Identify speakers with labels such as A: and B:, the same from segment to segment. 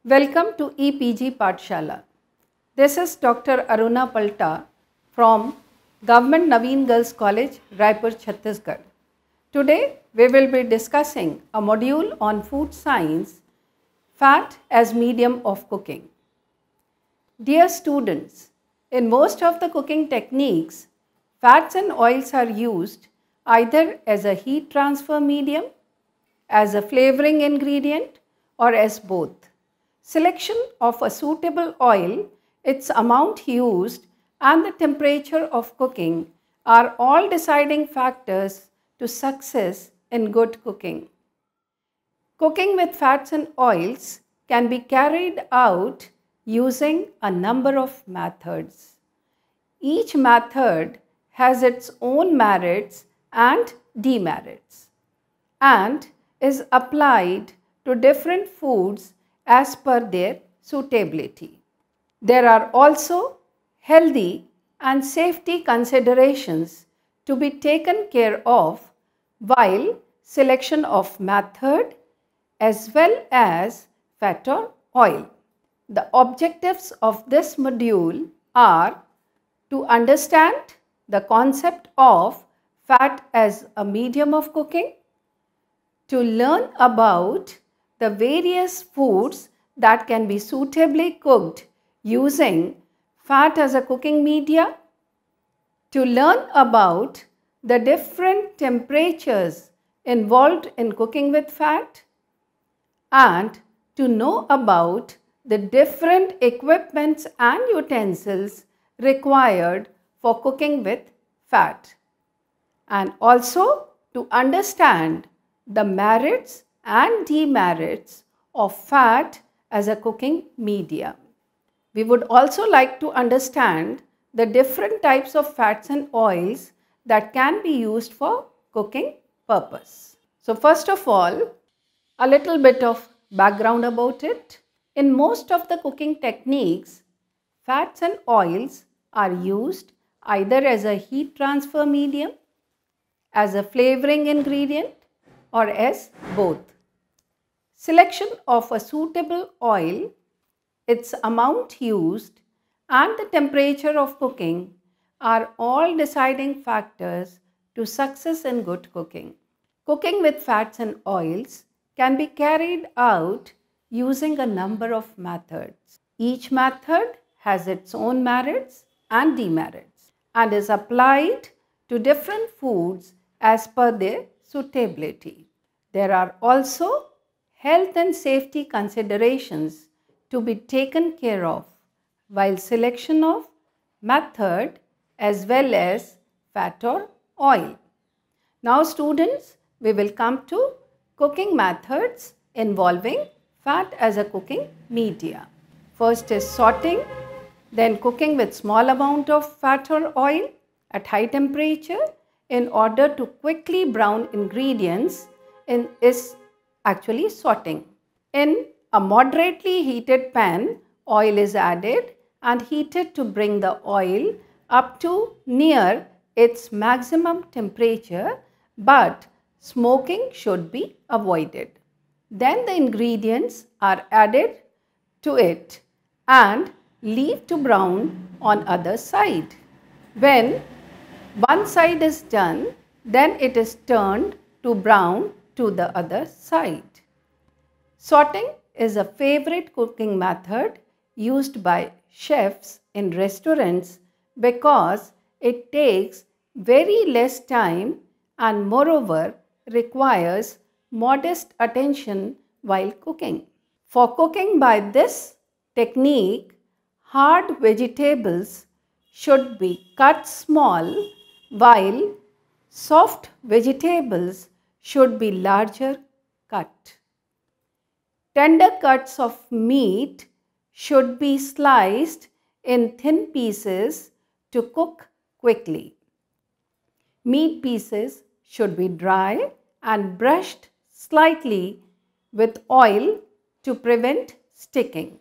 A: Welcome to EPG Pathshala. This is Dr. Aruna Palta from Government Naveen Girls College, Raipur, Chhattisgarh. Today we will be discussing a module on food science, fat as medium of cooking. Dear students, in most of the cooking techniques, fats and oils are used either as a heat transfer medium, as a flavoring ingredient, or as both. Selection of a suitable oil, its amount used, and the temperature of cooking are all deciding factors to success in good cooking. Cooking with fats and oils can be carried out using a number of methods. Each method has its own merits and demerits and is applied to different foods as per their suitability. There are also healthy and safety considerations to be taken care of while selection of method as well as fat or oil. The objectives of this module are to understand the concept of fat as a medium of cooking, to learn about the various foods that can be suitably cooked using fat as a cooking media, to learn about the different temperatures involved in cooking with fat, and to know about the different equipments and utensils required for cooking with fat, and also to understand the merits and demerits of fat as a cooking media. We would also like to understand the different types of fats and oils that can be used for cooking purpose. So first of all, a little bit of background about it. In most of the cooking techniques, fats and oils are used either as a heat transfer medium, as a flavoring ingredient, or as both. Selection of a suitable oil, its amount used, and the temperature of cooking are all deciding factors to success in good cooking. Cooking with fats and oils can be carried out using a number of methods. Each method has its own merits and demerits and is applied to different foods as per their suitability. There are also health and safety considerations to be taken care of while selection of method as well as fat or oil. Now students, we will come to cooking methods involving fat as a cooking media. First is sauteing, then cooking with small amount of fat or oil at high temperature in order to quickly brown ingredients is actually sauteing. In a moderately heated pan, oil is added and heated to bring the oil up to near its maximum temperature, but smoking should be avoided. Then the ingredients are added to it and leave to brown on other side. When one side is done, then it is turned to brown to the other side. Sauteing is a favorite cooking method used by chefs in restaurants because it takes very less time and moreover requires modest attention while cooking. For cooking by this technique, hard vegetables should be cut small while soft vegetables should be larger cut. Tender cuts of meat should be sliced in thin pieces to cook quickly. Meat pieces should be dry and brushed slightly with oil to prevent sticking.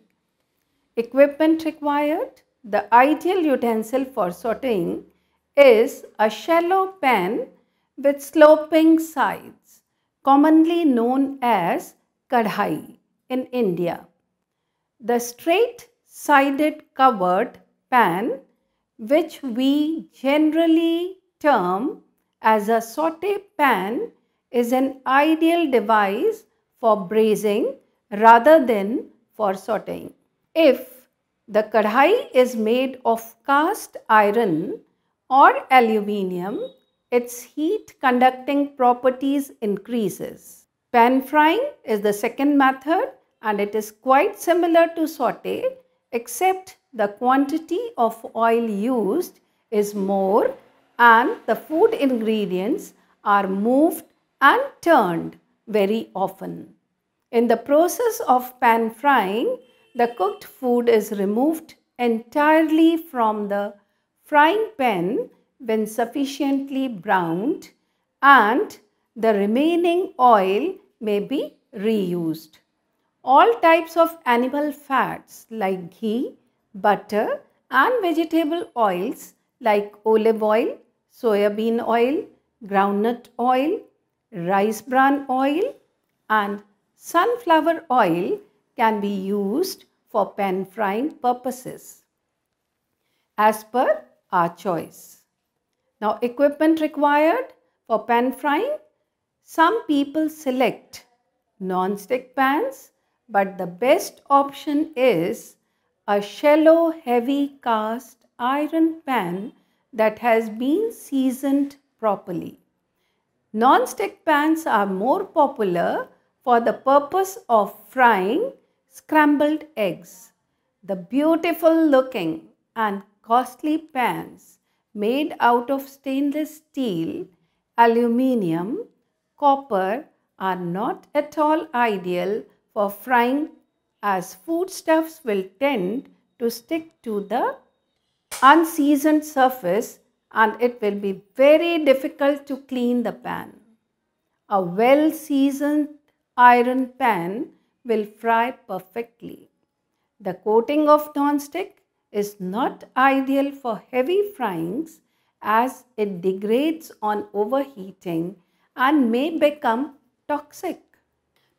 A: Equipment required. The ideal utensil for sauteing is a shallow pan with sloping sides, commonly known as kadhai in India. The straight-sided covered pan, which we generally term as a saute pan, is an ideal device for braising rather than for sauteing. If the kadhai is made of cast iron or aluminium, its heat conducting properties increases. Pan frying is the second method, and it is quite similar to saute, except the quantity of oil used is more and the food ingredients are moved and turned very often. In the process of pan frying, the cooked food is removed entirely from the frying pan when sufficiently browned, and the remaining oil may be reused. All types of animal fats like ghee, butter and vegetable oils like olive oil, soybean oil, groundnut oil, rice bran oil and sunflower oil can be used for pan frying purposes as per our choice. Now, equipment required for pan frying. Some people select non-stick pans, but the best option is a shallow heavy cast iron pan that has been seasoned properly. Non-stick pans are more popular for the purpose of frying scrambled eggs. The beautiful looking and costly pans made out of stainless steel, aluminium, copper are not at all ideal for frying, as foodstuffs will tend to stick to the unseasoned surface and it will be very difficult to clean the pan. A well-seasoned iron pan will fry perfectly. The coating of non-stick is not ideal for heavy fryings as it degrades on overheating and may become toxic.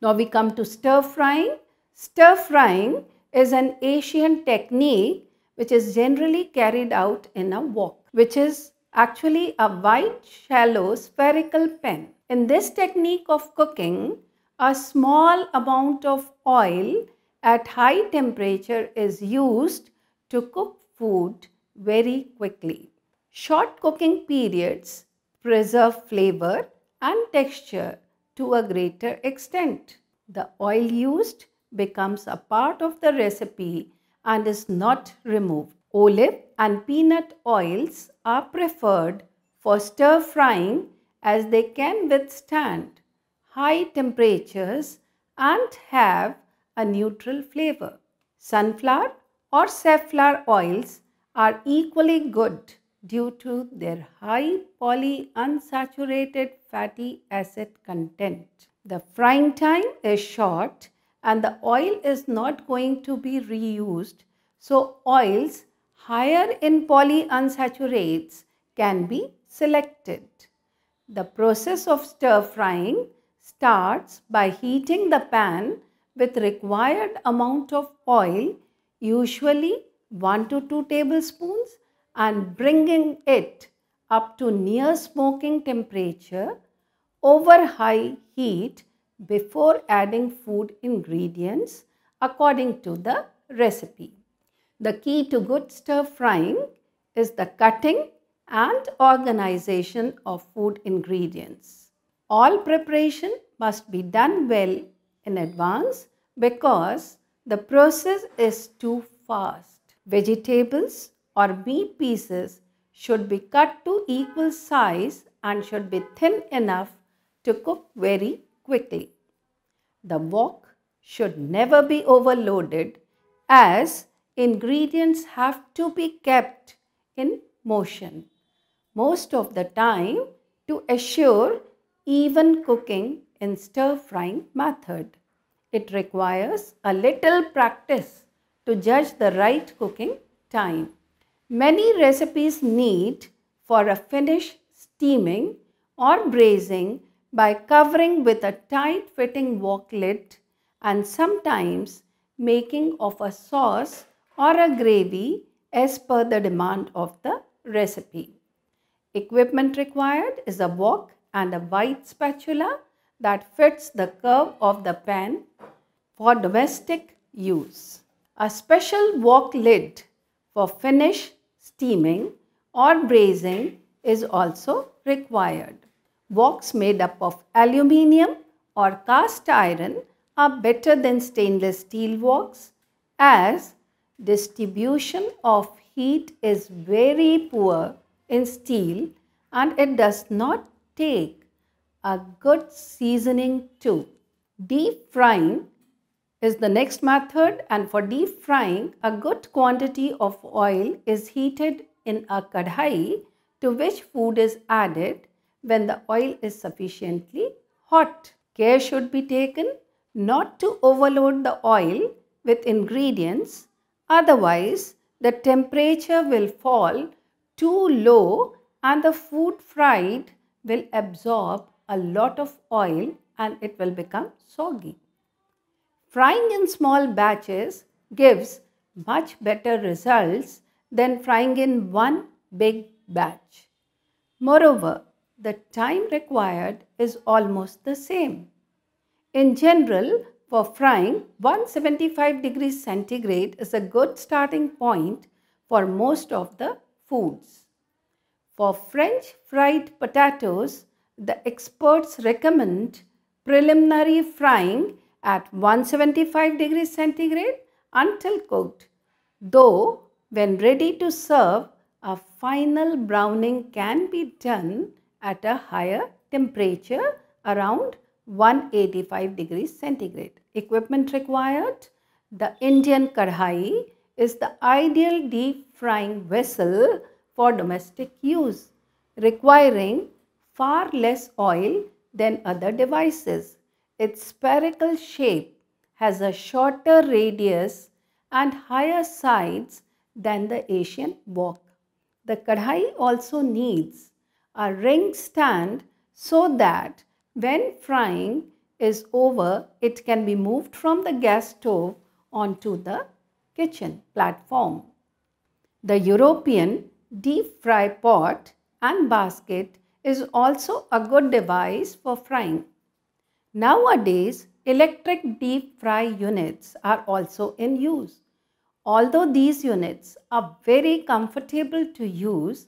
A: Now we come to stir frying. Stir frying is an Asian technique which is generally carried out in a wok, which is actually a wide, shallow, spherical pan. In this technique of cooking, a small amount of oil at high temperature is used to cook food very quickly. Short cooking periods preserve flavor and texture to a greater extent. The oil used becomes a part of the recipe and is not removed. Olive and peanut oils are preferred for stir frying as they can withstand high temperatures and have a neutral flavor. Sunflower or safflower oils are equally good due to their high polyunsaturated fatty acid content. The frying time is short and the oil is not going to be reused, so oils higher in polyunsaturates can be selected. The process of stir frying starts by heating the pan with required amount of oil, usually 1 to 2 tablespoons, and bringing it up to near smoking temperature over high heat before adding food ingredients according to the recipe. The key to good stir frying is the cutting and organization of food ingredients. All preparation must be done well in advance because the process is too fast. Vegetables or meat pieces should be cut to equal size and should be thin enough to cook very quickly. The wok should never be overloaded as ingredients have to be kept in motion most of the time to assure even cooking in stir frying method. It requires a little practice to judge the right cooking time. Many recipes need for a finish steaming or braising by covering with a tight fitting wok lid, and sometimes making of a sauce or a gravy as per the demand of the recipe. Equipment required is a wok and a white spatula that fits the curve of the pan for domestic use. A special wok lid for finish, steaming or braising is also required. Woks made up of aluminium or cast iron are better than stainless steel woks as distribution of heat is very poor in steel and it does not take a good seasoning too. Deep frying is the next method, and for deep frying a good quantity of oil is heated in a kadhai to which food is added when the oil is sufficiently hot. Care should be taken not to overload the oil with ingredients, otherwise the temperature will fall too low and the food fried will absorb a lot of oil and it will become soggy. Frying in small batches gives much better results than frying in one big batch. Moreover, the time required is almost the same. In general, for frying, 175 degrees centigrade is a good starting point for most of the foods. For French fried potatoes, the experts recommend preliminary frying at 175 degrees centigrade until cooked, though when ready to serve, a final browning can be done at a higher temperature around 185 degrees centigrade. Equipment required: the Indian kadhai is the ideal deep frying vessel for domestic use, requiring far less oil than other devices. Its spherical shape has a shorter radius and higher sides than the Asian wok. The kadhai also needs a ring stand so that when frying is over, it can be moved from the gas stove onto the kitchen platform. The European deep fry pot and basket is also a good device for frying. Nowadays, electric deep fry units are also in use. Although these units are very comfortable to use,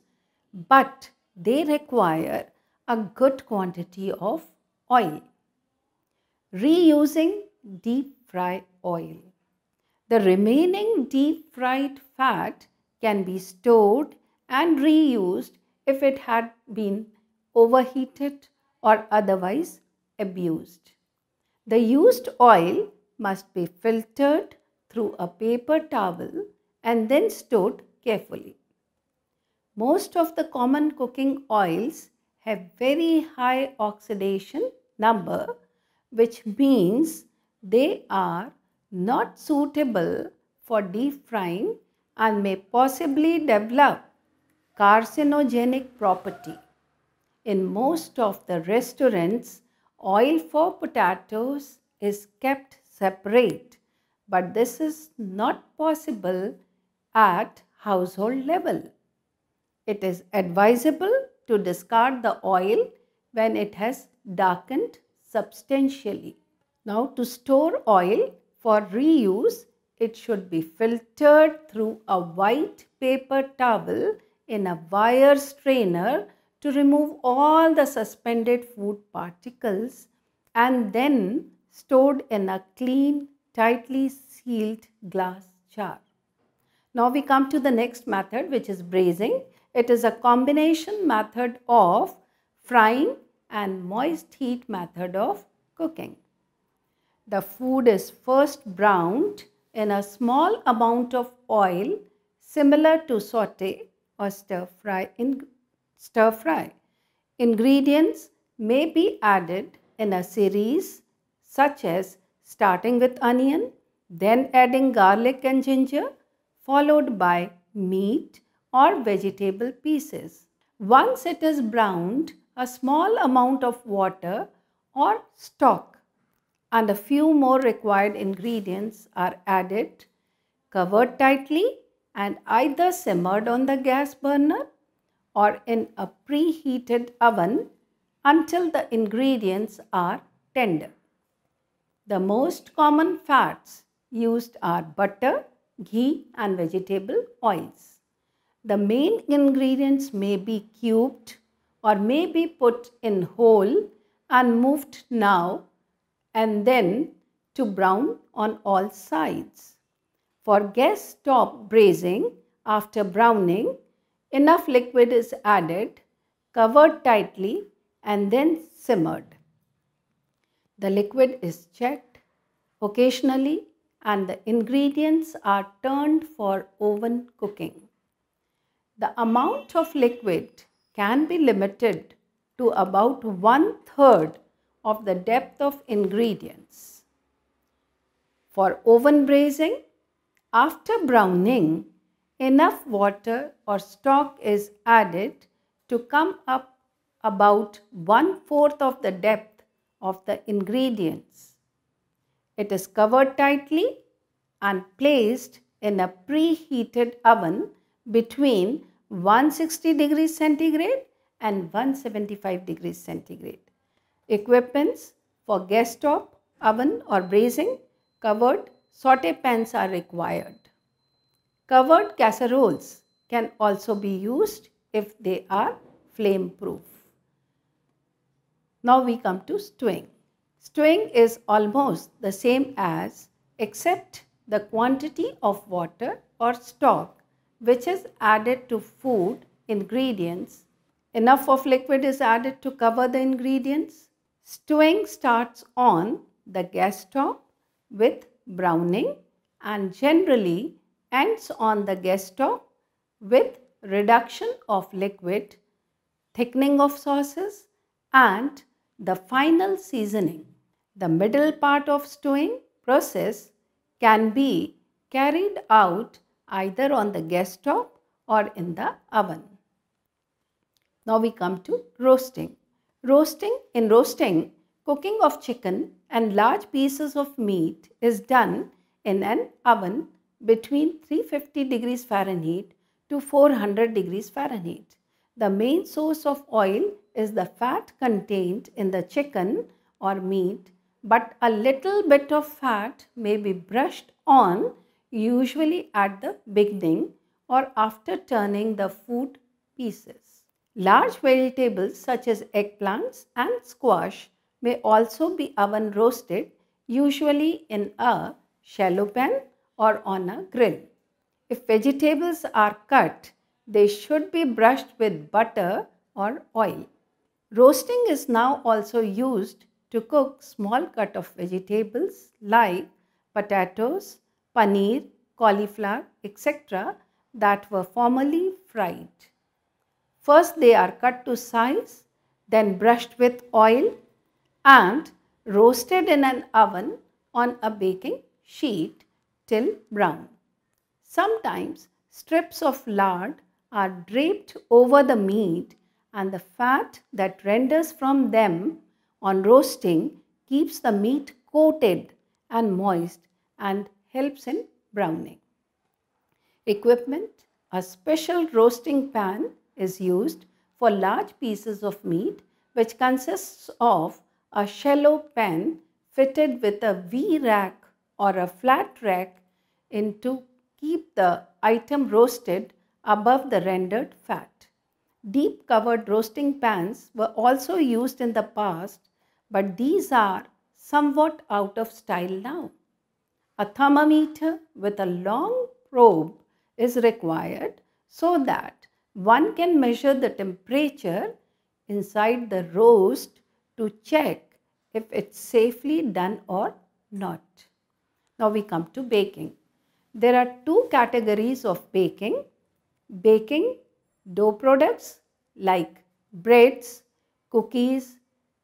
A: but they require a good quantity of oil. Reusing deep fry oil. The remaining deep fried fat can be stored and reused if it had been overheated or otherwise abused. The used oil must be filtered through a paper towel and then stored carefully. Most of the common cooking oils have very high oxidation number, which means they are not suitable for deep frying and may possibly develop carcinogenic property. In most of the restaurants, oil for potatoes is kept separate, but this is not possible at household level. It is advisable to discard the oil when it has darkened substantially. Now, to store oil for reuse, it should be filtered through a white paper towel in a wire strainer to remove all the suspended food particles and then stored in a clean, tightly sealed glass jar. Now we come to the next method, which is braising. It is a combination method of frying and moist heat method of cooking. The food is first browned in a small amount of oil similar to saute or stir fry. Ingredients may be added in a series, such as starting with onion, then adding garlic and ginger, followed by meat or vegetable pieces. Once it is browned, a small amount of water or stock and a few more required ingredients are added, covered tightly and either simmered on the gas burner or in a preheated oven until the ingredients are tender. The most common fats used are butter, ghee and vegetable oils. The main ingredients may be cubed or may be put in whole and moved now and then to brown on all sides. For gas top braising, after browning, enough liquid is added, covered tightly and then simmered. The liquid is checked occasionally and the ingredients are turned for oven cooking. The amount of liquid can be limited to about 1/3 of the depth of ingredients. For oven braising, after browning, enough water or stock is added to come up about 1/4 of the depth of the ingredients. It is covered tightly and placed in a preheated oven between 160 degrees centigrade and 175 degrees centigrade. Equipments for gas top, oven or braising, covered saute pans are required. Covered casseroles can also be used if they are flame proof. Now we come to stewing. Stewing is almost the same as, except the quantity of water or stock which is added to food ingredients. Enough of liquid is added to cover the ingredients. Stewing starts on the gas top with browning and generally ends on the gas top with reduction of liquid, thickening of sauces and the final seasoning. The middle part of stewing process can be carried out either on the gas top or in the oven. Now we come to roasting. In roasting, cooking of chicken and large pieces of meat is done in an oven between 350 degrees Fahrenheit to 400 degrees Fahrenheit. The main source of oil is the fat contained in the chicken or meat, but a little bit of fat may be brushed on, usually at the beginning or after turning the food pieces. Large vegetables such as eggplants and squash may also be oven roasted, usually in a shallow pan or on a grill. If vegetables are cut, they should be brushed with butter or oil. Roasting is now also used to cook small cut of vegetables like potatoes, paneer, cauliflower, etc. that were formerly fried. First they are cut to size, then brushed with oil and roasted in an oven on a baking sheet till brown. Sometimes strips of lard are draped over the meat and the fat that renders from them on roasting keeps the meat coated and moist and helps in browning. Equipment: a special roasting pan is used for large pieces of meat, which consists of a shallow pan fitted with a V-rack or a flat rack to keep the item roasted above the rendered fat. Deep covered roasting pans were also used in the past, but these are somewhat out of style now. A thermometer with a long probe is required so that one can measure the temperature inside the roast to check if it's safely done or not. Now we come to baking. There are two categories of baking: baking dough products like breads, cookies,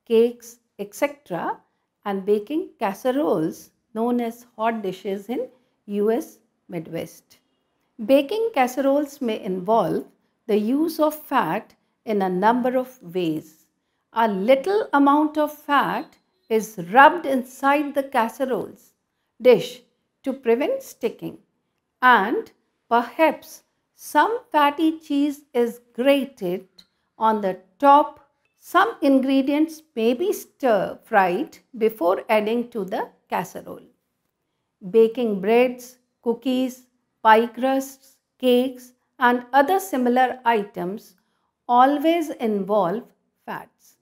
A: cakes, etc. and baking casseroles known as hot dishes in US Midwest. Baking casseroles may involve the use of fat in a number of ways. A little amount of fat is rubbed inside the casserole's dish to prevent sticking, and perhaps some fatty cheese is grated on the top. Some ingredients may be stir-fried before adding to the casserole. Baking breads, cookies, pie crusts, cakes, and other similar items always involve fats.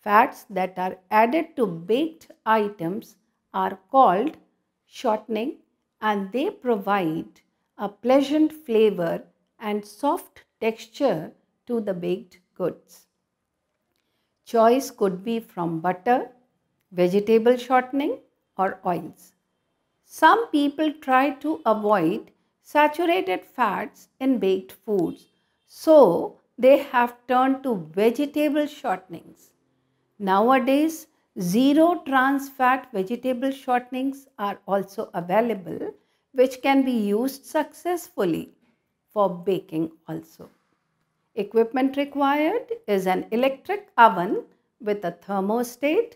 A: Fats that are added to baked items are called shortening, and they provide a pleasant flavor and soft texture to the baked goods. Choice could be from butter, vegetable shortening, or oils. Some people try to avoid saturated fats in baked foods, so they have turned to vegetable shortenings. Nowadays, zero trans fat vegetable shortenings are also available, which can be used successfully for baking also. Equipment required is an electric oven with a thermostat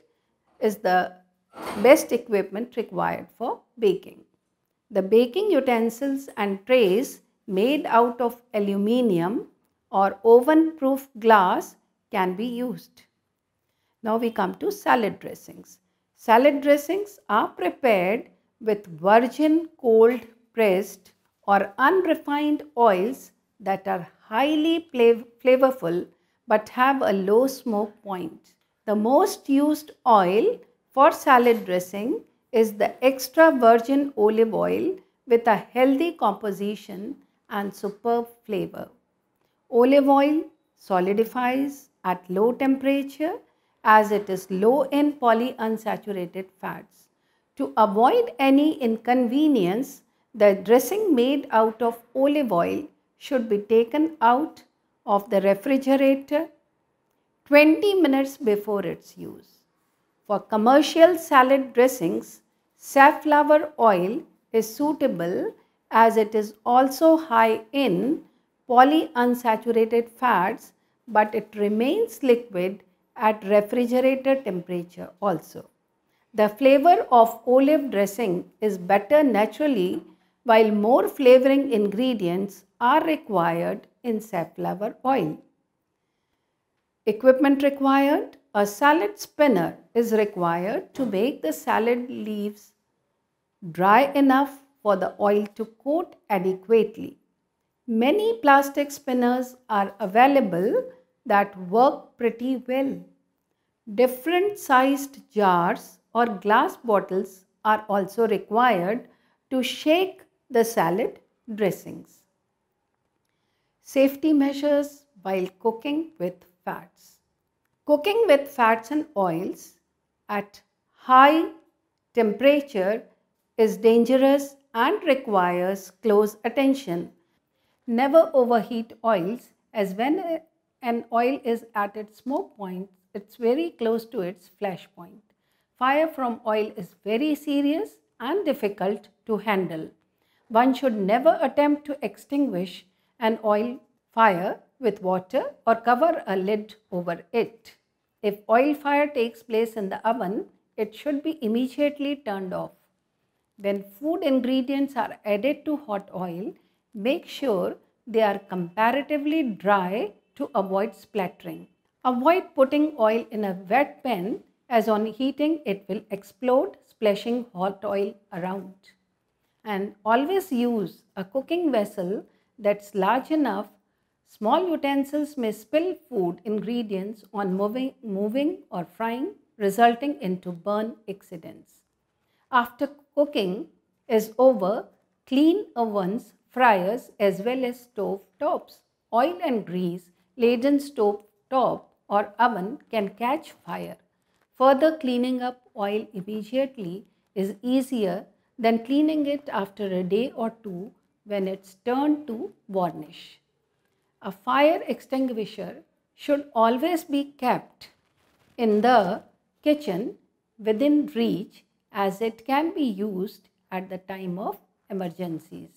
A: is the best equipment required for baking. The baking utensils and trays made out of aluminium or oven-proof glass can be used. Now we come to salad dressings. Salad dressings are prepared with virgin cold pressed or unrefined oils that are highly flavorful but have a low smoke point. The most used oil for salad dressing is the extra virgin olive oil with a healthy composition and superb flavor. Olive oil solidifies at low temperature as it is low in polyunsaturated fats. To avoid any inconvenience, the dressing made out of olive oil should be taken out of the refrigerator 20 minutes before its use. For commercial salad dressings, safflower oil is suitable as it is also high in polyunsaturated fats, but it remains liquid at refrigerator temperature also. The flavor of olive dressing is better naturally, while more flavoring ingredients are required in safflower oil. Equipment required: a salad spinner is required to make the salad leaves dry enough for the oil to coat adequately. Many plastic spinners are available that work pretty well. Different sized jars or glass bottles are also required to shake the salad dressings. Safety measures while cooking with fats. Cooking with fats and oils at high temperature is dangerous and requires close attention. Never overheat oils, as when an oil is at its smoke point, it's very close to its flash point. Fire from oil is very serious and difficult to handle. One should never attempt to extinguish an oil fire with water or cover a lid over it. If oil fire takes place in the oven, it should be immediately turned off. When food ingredients are added to hot oil, make sure they are comparatively dry to avoid splattering. Avoid putting oil in a wet pan, as on heating it will explode, splashing hot oil around. And always use a cooking vessel that's large enough. Small utensils may spill food ingredients on moving or frying, resulting into burn accidents. After cooking is over, clean ovens, fryers as well as stove tops. Oil and grease laden stove top or oven can catch fire. Further cleaning up oil immediately is easier than cleaning it after a day or two when it's turned to varnish. A fire extinguisher should always be kept in the kitchen within reach, as it can be used at the time of emergencies.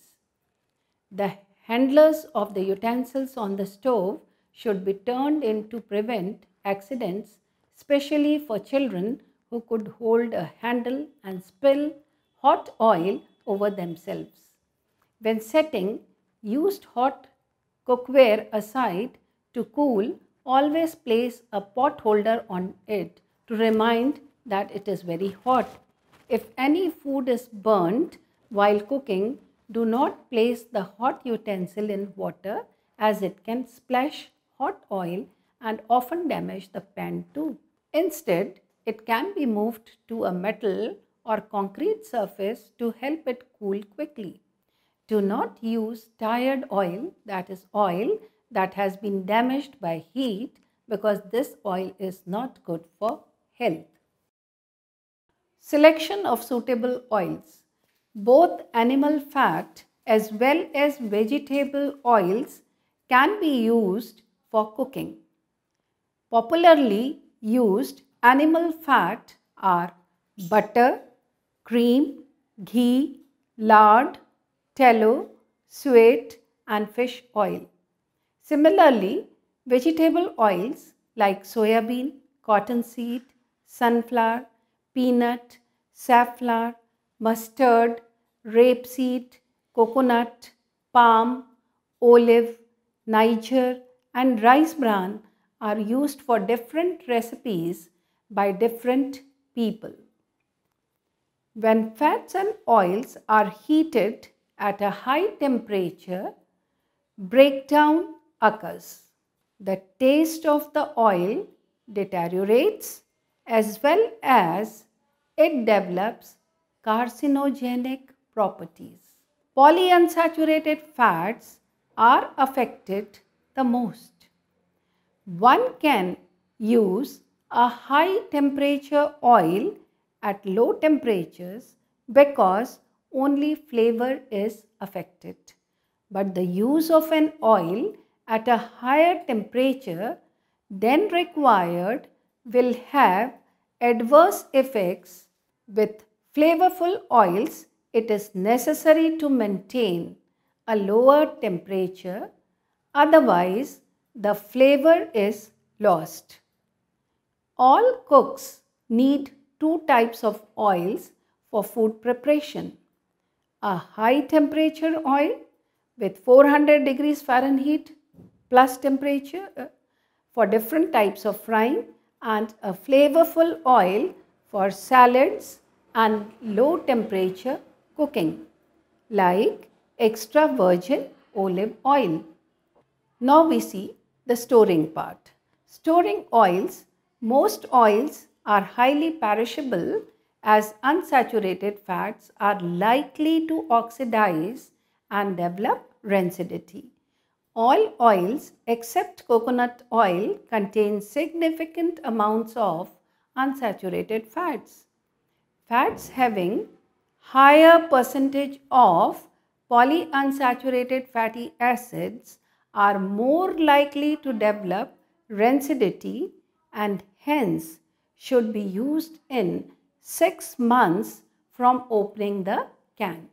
A: The handles of the utensils on the stove should be turned in to prevent accidents, especially for children who could hold a handle and spill hot oil over themselves. When setting, used hot cookware aside to cool, always place a pot holder on it to remind that it is very hot. If any food is burnt while cooking, do not place the hot utensil in water as it can splash hot oil and often damage the pan too. Instead, it can be moved to a metal or concrete surface to help it cool quickly. Do not use tired oil, that is oil that has been damaged by heat, because this oil is not good for health. Selection of suitable oils. Both animal fat as well as vegetable oils can be used for cooking. Popularly used animal fat are butter, cream, ghee, lard, tallow, suet, and fish oil. Similarly, vegetable oils like soybean, cottonseed, sunflower, peanut, safflower, mustard, rapeseed, coconut, palm, olive, Niger, and rice bran are used for different recipes by different people. When fats and oils are heated at a high temperature, breakdown occurs. The taste of the oil deteriorates as well as it develops carcinogenic properties. Polyunsaturated fats are affected the most. One can use a high temperature oil at low temperatures because only flavor is affected. But the use of an oil at a higher temperature than required will have adverse effects. With flavorful oils, it is necessary to maintain a lower temperature, otherwise the flavor is lost. All cooks need two types of oils for food preparation: a high temperature oil with 400 degrees Fahrenheit plus temperature for different types of frying, and a flavorful oil for salads and low temperature cooking like extra virgin olive oil. Now we see the storing part. Storing oils. Most oils are highly perishable as unsaturated fats are likely to oxidize and develop rancidity. All oils except coconut oil contain significant amounts of unsaturated fats. Fats having higher percentage of polyunsaturated fatty acids are more likely to develop rancidity and hence should be used in 6 months from opening the can.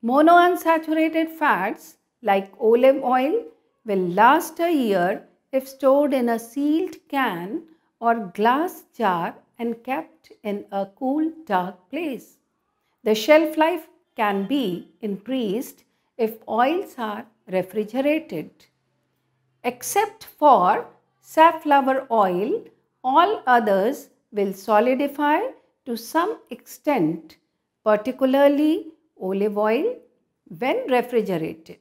A: Monounsaturated fats like olive oil will last a year if stored in a sealed can or glass jar and kept in a cool, dark place. The shelf life can be increased if oils are refrigerated. Except for safflower oil, all others will solidify to some extent, particularly olive oil, when refrigerated.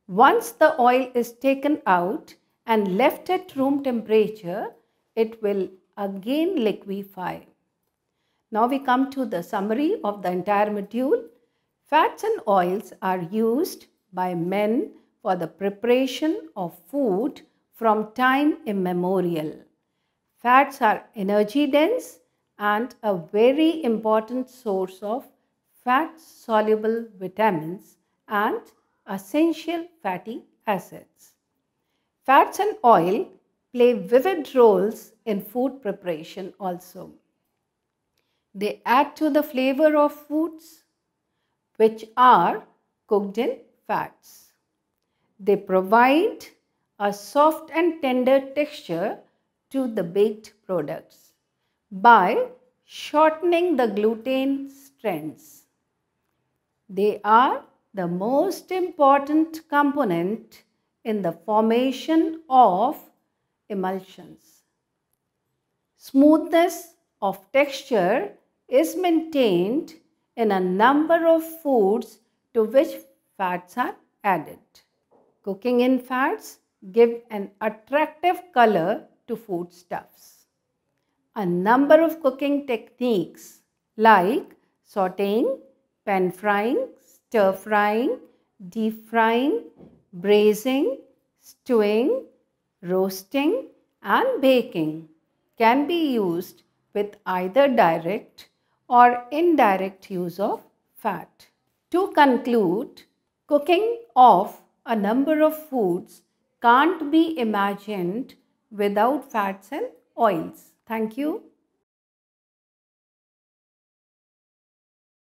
A: Once the oil is taken out and left at room temperature, it will again liquefy. Now we come to the summary of the entire module. Fats and oils are used by men for the preparation of food from time immemorial. Fats are energy dense and a very important source of fat-soluble vitamins and essential fatty acids. Fats and oil play vivid roles in food preparation also. They add to the flavor of foods which are cooked in fats. They provide a soft and tender texture to the baked products. by shortening the gluten strands. They are the most important component in the formation of emulsions. Smoothness of texture is maintained in a number of foods to which fats are added. Cooking in fats give an attractive color to foodstuffs. A number of cooking techniques like sautéing, pan frying, stir frying, deep frying, braising, stewing, roasting and baking can be used with either direct or indirect use of fat. To conclude, cooking of a number of foods can't be imagined without fats and oils. Thank you.